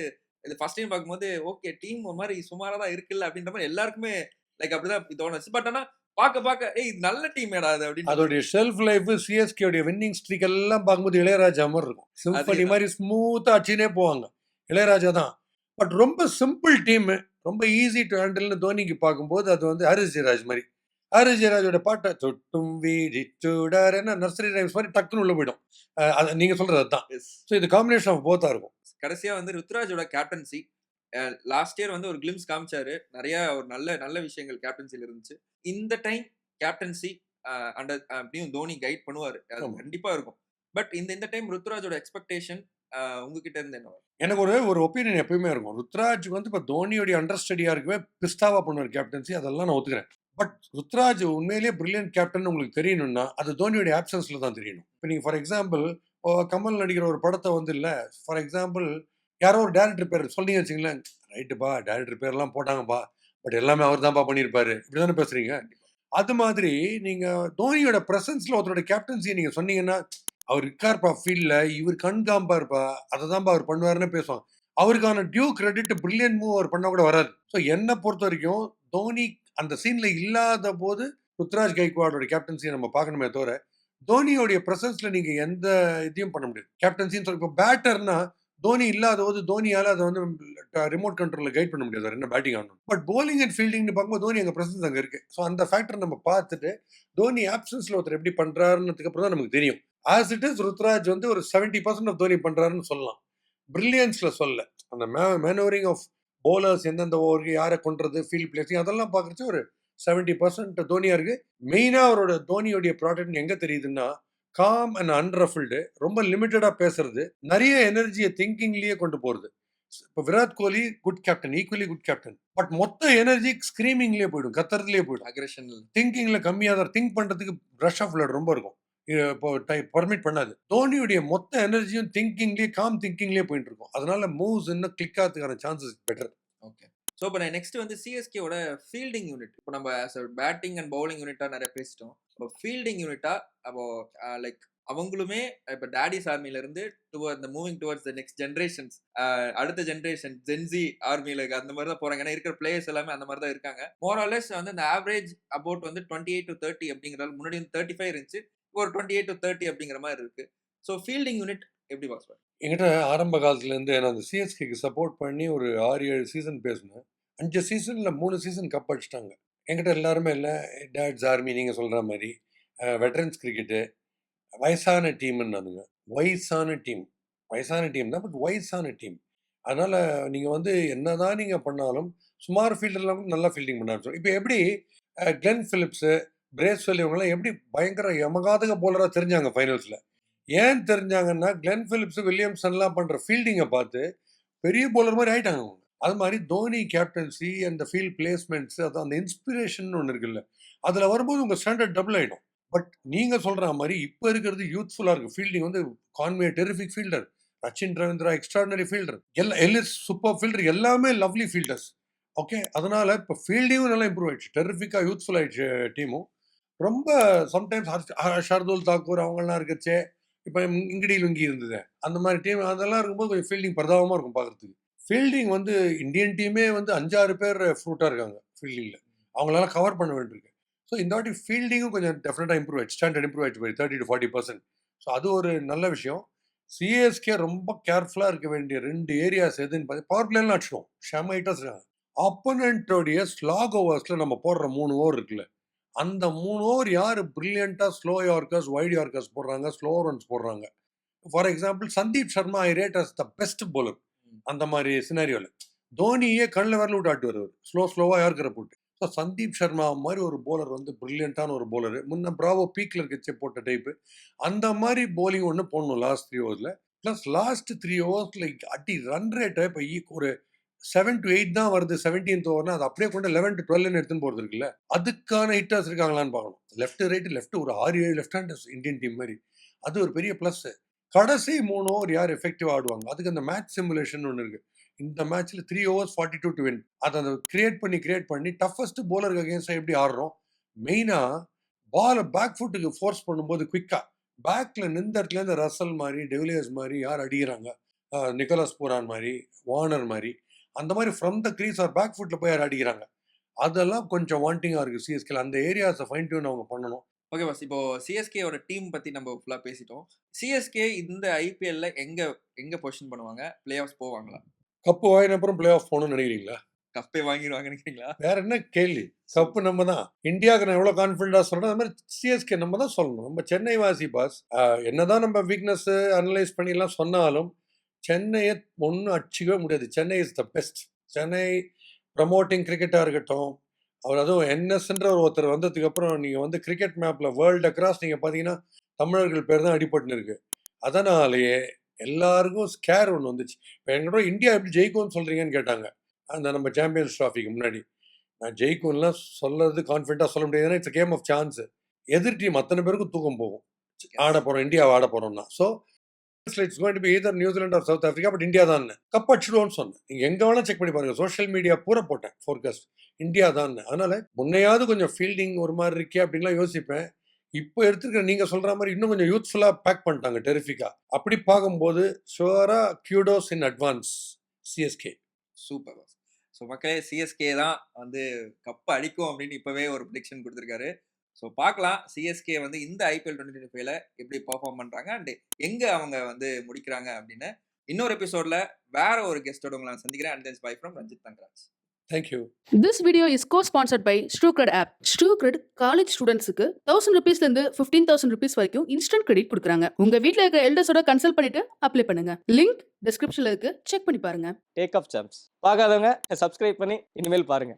இது ஃபர்ஸ்ட் டைம் பார்க்கும்போது ஓகே டீம் ஒரு மாதிரி சுமாரா தான் இருக்குல்ல அப்படின்ற மாதிரி எல்லாருக்குமே லைக் அப்படிதான் தோணுச்சு. பட் ஆனா பார்க்க ஏய் இது நல்ல டீமேடா அது அப்படின்னு அதோடைய ஷெல்ஃப் லைஃப் சிஎஸ்கே உடைய வின்னிங் ஸ்ட்ரீக் எல்லாம் பார்க்கும்போது இளையராஜா மாதிரி இருக்கும். சிம்பனி அதேதான். மாதிரி ஸ்மூத்தா அடிச்சுனே போவாங்க. இளையராஜா தான். பட் ரொம்ப சிம்பிள் டீம். ரொம்ப ஈஸி டு ஹேண்டில்னு தோனிக்கு பார்க்கும்போது அது வந்து ஹாரிஸ் ஜெயராஜ் மாதிரி. ஹாரிஸ் ஜெயராஜோட பாட்டை தொட்டும் வீடி சூடாரன்னு நர்சரி ரைம்ஸ் மாதிரி டக்குன்னு உள்ள போயிடும். அது நீங்க சொல்றது அதுதான். Yes. ஸோ இது காம்பினேஷன் ஆஃப் போத்தா இருக்கும். கடைசியா வந்து ருத்ராஜோட கேப்டன்சி லாஸ்ட் இயர் வந்து ஒரு கிளிம்ஸ் காமிச்சாரு. நிறைய ஒரு நல்ல விஷயங்கள் கேப்டன்சில இருந்துச்சு. இந்த டைம் கேப்டன்சி அண்டர் அப்படியும் தோனி கைட் பண்ணுவாரு. அது ஆமா. கண்டிப்பா இருக்கும். பட் இந்த டைம் ருத்ராஜோட எக்ஸ்பெக்டேஷன் உங்ககிட்ட இருந்து என்ன வரும்? எனக்கு ஒரு ஒப்பீனியன் எப்பயுமே இருக்கும். ருத்ராஜ் வந்து இப்போ தோனியோடைய அண்டர்ஸ்டடியா இருக்கவே பிஸ்தாவா பண்ணுவார் கேப்டன்சி. அதெல்லாம் நான் ஒத்துக்கிறேன். பட் ருத்ராஜ் உண்மையிலேயே பிரில்லியன்ட் கேப்டன் உங்களுக்கு தெரியணும்னா அது தோனியோடைய ஆப்சன்ஸ்ல தான் தெரியணும். இப்போ நீங்க ஃபார் எக்ஸாம்பிள் கமல் நடிக்கிற ஒரு படத்தை வந்து இல்ல ஃபார் எக்ஸாம்பிள் யாரோ ஒரு டேரக்டர் பேர் சொன்னீங்க வச்சுங்களேன், ரைட்டுப்பா டேரக்டர் பேர்லாம் போட்டாங்கப்பா, பட் எல்லாமே அவர் தான்ப்பா பண்ணியிருப்பாரு. இப்படிதானே பேசுறீங்க. அது மாதிரி நீங்க தோனியோட பிரசன்ஸ்ல ஒருத்தரோட கேப்டன்சி நீங்க சொன்னீங்கன்னா அவர் இருக்காருப்பா ஃபீல்ட்ல, இவர் கண் காம்பாருப்பா, அதை தான்ப்பா அவர் பண்ணுவாருன்னு பேசுவாங்க. அவருக்கான டியூ கிரெடிட் பிரில்லியன்ட் மூவ் அவர் பண்ண கூட வராது. ஸோ என்னை பொறுத்த வரைக்கும் தோனி அந்த சீன்ல இல்லாத போது ருத்ராஜ் கைக்வாடோட கேப்டன்சியை நம்ம பார்க்கணுமே தவிர தோனியோடைய பிரசன்ஸ்ல நீங்க எந்த இதையும் பண்ண முடியாது. கேப்டன்சின்னு சொல்லி இப்போ பேட்டர்னா தோனி இல்லாத போது தோனியால அதை வந்து ரிமோட் கண்ட்ரோல்ல கைட் பண்ண முடியாது. அவர் என்ன பேட்டிங் ஆகணும். பட் bowling அண்ட் ஃபீல்டிங்னு பார்க்கும்போது தோனி அங்கே பிரசன்ஸ் அங்கே இருக்கு. ஸோ அந்த ஃபேக்டர் நம்ம பார்த்துட்டு தோனி ஆப்சன்ஸ்ல ஒருத்தர் எப்படி பண்றாருன்னதுக்கு அப்புறம் தான் நமக்கு தெரியும். ஆஸ் இட் இஸ் ருத்ராஜ் வந்து ஒரு 70% ஆஃப் தோனி பண்றாருன்னு சொல்லலாம். பிரில்லியன்ஸ்ல சொல்ல அந்த மேனோவரிங் ஆஃப் போலர்ஸ் எந்தெந்த ஓவருக்கு யாரை கொண்டுறது ஃபீல்ட் பிளேசிங் அதெல்லாம் பார்க்குறது ஒரு 70% தோனியா இருக்கு. மெயினா அவரோட தோனியோடைய ப்ராடக்ட் எங்க தெரியுதுன்னா காம் அண்ட் அன்ரஃபில்டு, ரொம்ப லிமிட்டடா பேசுறது, நிறைய எனர்ஜியை திங்கிங்லயே கொண்டு போறது. இப்போ Virat Kohli good captain, equally good captain. But மொத்த எனர்ஜி ஸ்கிரீமிங்லயே போயிடும், கத்துறதுலயே போயிடும். அக்ரெஷன் திங்கிங்ல கம்மியாக தான் திங்க் பண்றதுக்கு ரஷ் ஆஃப் பிளட் ரொம்ப இருக்கும். இப்போ பர்மிட் பண்ணாது. தோனியுடைய மொத்த எனர்ஜியும் திங்கிங்லயே காம் திங்கிங்லயே போயிட்டு இருக்கும். அதனால மூவ்ஸ் இன்னும் கிளிக் ஆகிறதுக்கான சான்சஸ் பெட்டர். ஓகே. ஸோ இப்போ நெக்ஸ்ட் வந்து சிஎஸ்கேவோட ஃபீல்டிங் யூனிட். இப்போ நம்ம பேட்டிங் அண்ட் பவுலிங் யூனிட்டா நிறைய பேசிட்டோம். இப்போ ஃபீல்டிங் யூனிட்டா அப்போ லைக் அவங்களுமே இப்போ டேடிஸ் ஆர்மில இருந்து இந்த moving towards the next generations அடுத்த ஜென்ரேஷன் ஜென்சி ஆர்மில அந்த மாதிரி தான் போறாங்க. ஏன்னா இருக்கிற பிளேயர்ஸ் எல்லாமே அந்த மாதிரி தான் இருக்காங்க. மோராலெஸ் வந்து இந்த ஆவரேஜ் அபவுட் வந்து 28 to 30 அப்படிங்கிறால முன்னாடி வந்து 35 இருந்துச்சு. ஒரு 28 to 30 அப்படிங்கிற மாதிரி இருக்கு. ஸோ ஃபீல்டிங் யூனிட் எப்படி பாஸ் பண்ணுங்க? என்கிட்ட ஆரம்ப காலத்துலேருந்து நான் அந்த சிஎஸ்கேக்கு சப்போர்ட் பண்ணி ஒரு 6-7 சீசன் பேசினேன். 5 சீசன்ல 3 சீசன் கப் அடிச்சிட்டாங்க. என்கிட்ட எல்லாருமே இல்லை டேட்ஸ் ஆர்மி நீங்கள் சொல்கிற மாதிரி வெட்டரன்ஸ் கிரிக்கெட்டு வயசான டீம்னானுங்க. வயசான டீம் தான், பட் வயசான டீம். அதனால நீங்கள் வந்து என்னதான் நீங்கள் பண்ணாலும் சுமார் ஃபீல்டர்லாம் கூட நல்லா ஃபீல்டிங் பண்ணாரு. இப்போ எப்படி கிளென் பிலிப்ஸு, பிரேஸ்வெல் இவங்கெல்லாம் எப்படி பயங்கர யமகாதக போலராக தெரிஞ்சாங்க ஃபைனல்ஸில். ஏன் தெரிஞ்சாங்கன்னா கிளென் பிலிப்ஸ், வில்லியம்சன்லாம் பண்ணுற ஃபீல்டிங்கை பார்த்து பெரிய போலர் மாதிரி ஆயிட்டாங்க அவங்க. அது மாதிரி தோனி கேப்டன்சி அந்த ஃபீல்ட் பிளேஸ்மெண்ட்ஸ் அது அந்த இன்ஸ்பிரேஷன் ஒன்று இருக்குல்ல, அதில் வரும்போது உங்கள் ஸ்டாண்டர்ட் டபுள் ஆகிடும். பட் நீங்கள் சொல்கிற மாதிரி இப்போ இருக்கிறது யூத்ஃபுல்லாக இருக்குது. ஃபீல்டிங் வந்து Conway terrific fielder, Rachin Ravindra extraordinary fielder, Ellis super fielder, எல்லாமே லவ்லி ஃபீல்டர்ஸ். ஓகே, அதனால இப்போ ஃபீல்டிங்கும் நல்லா இம்ப்ரூவ் ஆயிடுச்சு. டெரிஃபிக்காக யூத்ஃபுல் ஆயிடுச்சு டீமும். ரொம்ப சம்டைம்ஸ் ஷர்துல் தாக்கூர் அவங்கெல்லாம் இருக்குச்சே, இப்போ இங்கடி லுங்கி இருந்தது அந்த மாதிரி டீம் அதெல்லாம் இருக்கும்போது கொஞ்சம் ஃபீல்டிங் பிரதாபமாக இருக்கும் பார்க்குறதுக்கு. ஃபீல்டிங் வந்து இந்தியன் டீமே வந்து 5-6 பேர் ஃப்ரூட்டாக இருக்காங்க ஃபீல்டிங்கில். அவங்களால கவர் பண்ண வேண்டியிருக்கு. ஸோ இந்த வாட்டி ஃபீல்டிங்கும் கொஞ்சம் டெஃபினட்டாக இம்ப்ரூவ் ஆயிடுச்சு. ஸ்டாண்டர்ட் இம்ப்ரூவ் ஆயிடுச்சு போய் 30 to 40%. ஸோ அது ஒரு நல்ல விஷயம். சிஎஸ்கே ரொம்ப கேர்ஃபுல்லாக இருக்க வேண்டிய 2 ஏரியாஸ் எதுன்னு பார்த்து பவர் பிளேலாம் அடிச்சிடும். செம ஹிட்டர்ஸ் இருக்காங்க. ஆப்போனன்ட்டோடைய ஸ்லாக் ஓவர்ஸில் நம்ம போடுற 3 ஓவர் இருக்குல்ல, அந்த 3 ஓவர் யார் பிரில்லியண்ட்டாக ஸ்லோ யார்க்கர்ஸ், வைட் யார்க்கர்ஸ் போடுறாங்க, ஸ்லோ ரன்ஸ் போடுறாங்க. For example Sandeep Sharma I rate as the best bowler அந்த மாதிரி சினாரியோவில். தோனியே கண்ணில் விரல் விட்டு ஆட்டு வருவார் ஸ்லோவாக யார்க்கரை போட்டு. ஸோ சந்தீப் சர்மா மாதிரி ஒரு bowler வந்து பிரில்லியண்ட்டான ஒரு bowler. முன்ன பிராவோ பீக்கில் இருக்கச்சே போட்ட டைப்பு. அந்த மாதிரி bowling ஒன்று போடணும் லாஸ்ட் 3 ஓவர்ஸில். ப்ளஸ் லாஸ்ட் 3 ஓவர்ஸில் அடி ரன் ரேட்டை இப்போ ஒரு 7 to 8 தான் வருது 17th ஓவர்னா அது அப்படியே கொண்டு 11 to 12 எடுத்துன்னு போகிறது இருக்குல்ல, அதுக்கான ஹிட்டர்ஸ் இருக்காங்களான்னு பார்க்கணும். லெஃப்ட் ஒரு 6-7 லெஃப்ட் ஹேண்டர்ஸ் இந்தியன் டீம் மாதிரி. அது ஒரு பெரிய ப்ளஸ். கடைசி 3 ஓவர் யார் எஃபெக்டிவாக ஆடுவாங்க, அதுக்கு அந்த மேட்ச் சிமுலேஷன் ஒன்று இருக்குது. இந்த மேட்ச்சில் 3 overs 42 to win. அதை கிரியேட் பண்ணி டஃபஸ்ட் போலருக்கு அகேன்ஸ்டாக எப்படி ஆடுறோம். மெயினாக பாலை பேக் ஃபுட்டுக்கு ஃபோர்ஸ் பண்ணும்போது குவிக்காக பேக்கில் நின்ற இடத்துலேருந்து ரசல் மாதிரி, டெவிலியர்ஸ் மாதிரி யார் அடிக்கிறாங்க, நிக்கோலஸ் பூரான் மாதிரி, வார்னர் மாதிரி, அந்த மாதிரி from the crease or back ஃபுட்டில் போய் யார் அடிக்கிறாங்க, அதெல்லாம் கொஞ்சம் வாண்டிங்காக இருக்குது சிஎஸ்கேல. அந்த ஏரியாஸை ஃபைன் டியூன் அவங்க பண்ணணும். ஓகே பாஸ், இப்போ சிஎஸ்கேயோட டீம் பத்தி நம்ம ஃபுல்லா பேசிட்டோம். சிஎஸ்கே இந்த ஐபிஎல்ல எங்க பொசிஷன் பண்ணுவாங்க? பிளே ஆஃப்ஸ் போவாங்களா? கப்பு வாங்கின அப்புறம் பிளே ஆஃப் போகணும்னு நினைக்கிறீங்களா? கப்பே வாங்கிடுவாங்க நினைக்கிறீங்களா? வேற என்ன கேள்வி? கப்பு நம்ம தான். இந்தியாவுக்கு நான் எவ்வளோ கான்ஃபிடண்டாக சொல்கிறேன், அது மாதிரி சிஎஸ்கே நம்ம தான் சொல்லணும். நம்ம சென்னை வாசி பாஸ். என்னதான் நம்ம வீக்னஸ் அனலைஸ் பண்ணிலாம் சொன்னாலும் சென்னையை ஒன்றும் அடிச்சிக்கவே முடியாது. Chennai is the best. Chennai promoting கிரிக்கெட்டாக இருக்கட்டும், அவர் அதுவும் என்எஸ்ன்ற ஒருத்தர் வந்ததுக்கு அப்புறம் நீங்கள் வந்து கிரிக்கெட் மேப்பில் வேர்ல்டு அக்ராஸ் நீங்கள் பார்த்தீங்கன்னா தமிழர்கள் பேர் தான் அடிபட்டுன்னு இருக்கு. அதனாலேயே எல்லாருக்கும் ஸ்கேர் ஒன்று வந்துச்சு. இப்போ என்கிட்ட இந்தியா எப்படி ஜெயிக்கும்னு சொல்கிறீங்கன்னு கேட்டாங்க அந்த நம்ம சாம்பியன்ஸ் ட்ராஃபிக்கு முன்னாடி. நான் ஜெயிக்கும்லாம் சொல்றது கான்ஃபிடண்ட்டாக சொல்ல முடியாது. ஏன்னா இட்ஸ் கேம் ஆஃப் சான்ஸ். எதிர் டீம் அத்தனை பேருக்கும் தூக்கம் போகும். ஆட போகிறோம், இந்தியாவை ஆட போகிறோம்னா. So it's going to be either New Zealand or South Africa, but India தான் கப் அடிச்சிடுவோம்னு சொன்னேன். நீங்கள் எங்கே வேணால் செக் பண்ணி பாருங்கள், சோஷியல் மீடியா பூரா போட்டேன் ஃபோர்காஸ்ட் இந்தியா தான். அதனால முன்னையாவது கொஞ்சம் ஃபீல்டிங் ஒரு மாதிரி இருக்கே அப்படின்லாம் யோசிப்பேன். இப்போ எடுத்துருக்கிற நீங்கள் சொல்கிற மாதிரி இன்னும் கொஞ்சம் யூத்ஃபுல்லாக பேக் பண்ணிட்டாங்க டெரிஃபிக்காக. அப்படி பார்க்கும்போது ஷுவராக kudos in advance CSK. Super boss. So மக்களே, சிஎஸ்கே தான் வந்து கப் அடிக்கும் அப்படின்னு இப்பவே ஒரு ப்ரெடிக்ஷன் கொடுத்துருக்காரு. ஸோ பார்க்கலாம் சிஎஸ்கே வந்து இந்த ஐபிஎல் 2025ல எப்படி பர்ஃபார்ம் பண்றாங்க அண்ட் எங்க அவங்க வந்து முடிக்கிறாங்க அப்படின்னு. இன்னொரு எபிசோட்ல வேற ஒரு கெஸ்டோட உங்களை நான் சந்திக்கிறேன். And then's bye from Ranjith Thangaraj. Thank you. This video is co-sponsored by StrueCred app. StrueCred college ஸ்டூடெண்ட்ஸுக்கு 1000 rupeesல இருந்து 15,000 rupees வரைக்கும் இன்ஸ்டன்ட் கிரெடிட் கொடுக்குறாங்க. உங்க வீட்ல இருக்கிற எல்டர்ஸோட கன்சல்ட் பண்ணிட்டு அப்ளை பண்ணுங்க. லிங்க் டிஸ்கிரிப்ஷன்ல இருக்கு, செக் பண்ணி பாருங்க. டேக் ஆஃப் சாம்ஸ் பார்க்காதவங்க சப்ஸ்கிரைப் பண்ணி இனிமேல் பாருங்க.